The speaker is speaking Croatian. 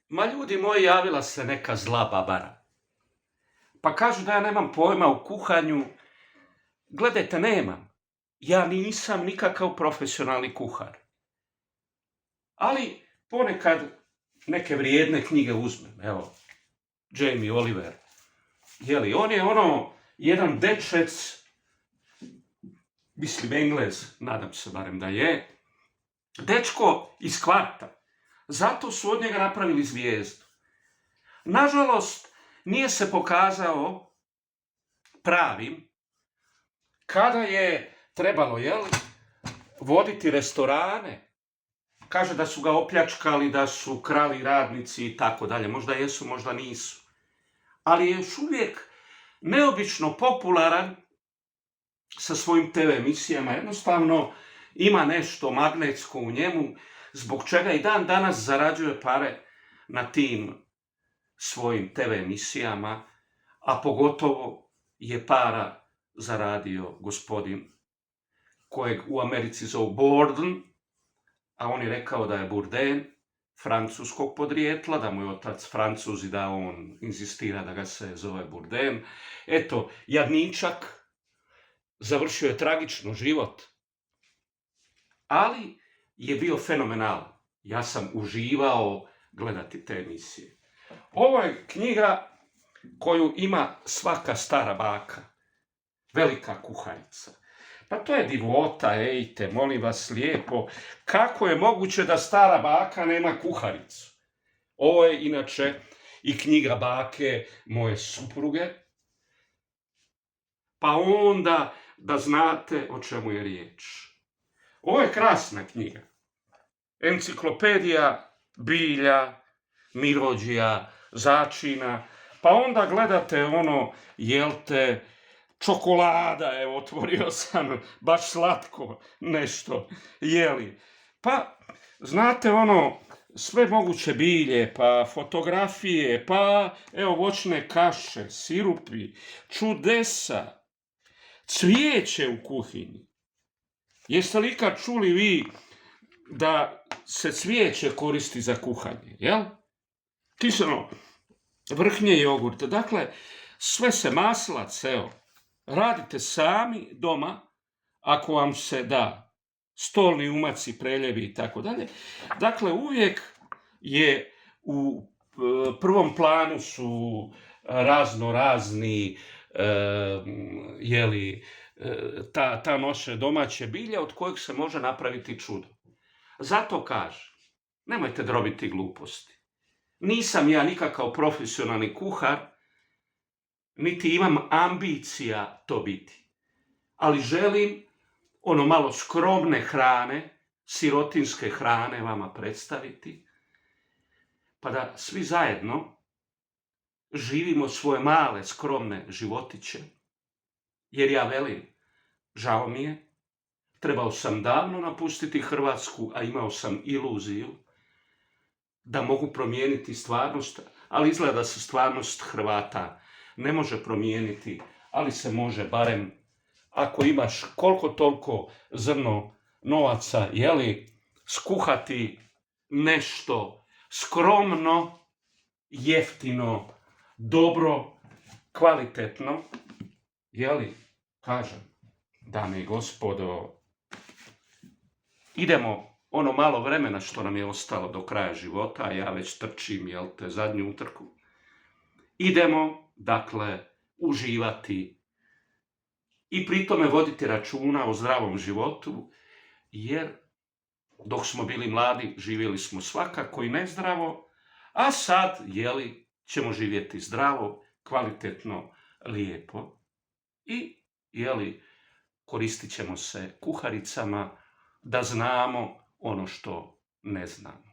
Ma ljudi moji, javila se neka zla babara. Pa kažu da ja nemam pojma u kuhanju. Gledajte, nemam. Ja nisam nikakav profesionalni kuhar. Ali ponekad neke vrijedne knjige uzmem. Evo, Jamie Oliver. Jeli, on je jedan dečec, mislim Englez, nadam se barem da je, dečko iz kvarta. Zato su od njega napravili zvijezdu. Nažalost, nije se pokazao pravim kada je trebalo, voditi restorane. Kaže da su ga opljačkali, da su krali radnici i tako dalje. Možda jesu, možda nisu. Ali je još uvijek neobično popularan sa svojim TV emisijama. Jednostavno ima nešto magnetsko u njemu, zbog čega i dan danas zarađuje pare na tim svojim TV emisijama, a pogotovo je para zaradio gospodin kojeg u Americi zovu Bourdain, a on je rekao da je Bourdain francuskog podrijetla, da mu je otac Francuz i da on inzistira da ga se zove Bourdain. Eto, jadničak, završio je tragično život, ali je bio fenomenalan. Ja sam uživao gledati te emisije. Ovo je knjiga koju ima svaka stara baka, velika kuharica. Pa to je divota, ejte, molim vas lijepo, kako je moguće da stara baka nema kuharicu? Ovo je inače i knjiga bake moje supruge, pa onda da znate o čemu je riječ. Ovo je krasna knjiga. Enciklopedija bilja, mirođija, začina, pa onda gledate čokolada, evo, otvorio sam, baš slatko nešto, jeli. Pa, znate, sve moguće bilje, pa fotografije, pa, evo, voćne kaše, sirupi, čudesa, cvijeće u kuhinji. Jeste li ikad čuli vi da se cvijeće koristi za kuhanje, jel? Kiselo, vrhnje jogurta, dakle, sve se maslac, evo, radite sami doma, ako vam se da, stolni umaci, preljevi i tako dalje. Dakle, uvijek je u prvom planu su razni, ta naše domaće bilje od kojeg se može napraviti čudo. Zato kažem, nemojte drobiti gluposti. Nisam ja nikakav profesionalni kuhar, niti imam ambicija to biti. Ali želim malo skromne hrane, sirotinske hrane vama predstaviti, pa da svi zajedno živimo svoje male, skromne životiće. Jer ja velim, žao mi je, trebao sam davno napustiti Hrvatsku, a imao sam iluziju da mogu promijeniti stvarnost, ali izgleda da se stvarnost Hrvata ne može promijeniti, ali se može barem, ako imaš koliko toliko zrno novaca, skuhati nešto skromno, jeftino, dobro, kvalitetno, kažem, dame i gospodo, idemo malo vremena što nam je ostalo do kraja života, a ja već trčim, zadnju utrku. Idemo, dakle, uživati i pri tome voditi računa o zdravom životu, jer dok smo bili mladi živjeli smo svakako i nezdravo, a sad, ćemo živjeti zdravo, kvalitetno, lijepo i, koristit ćemo se kuharicama da znamo ono što ne znamo.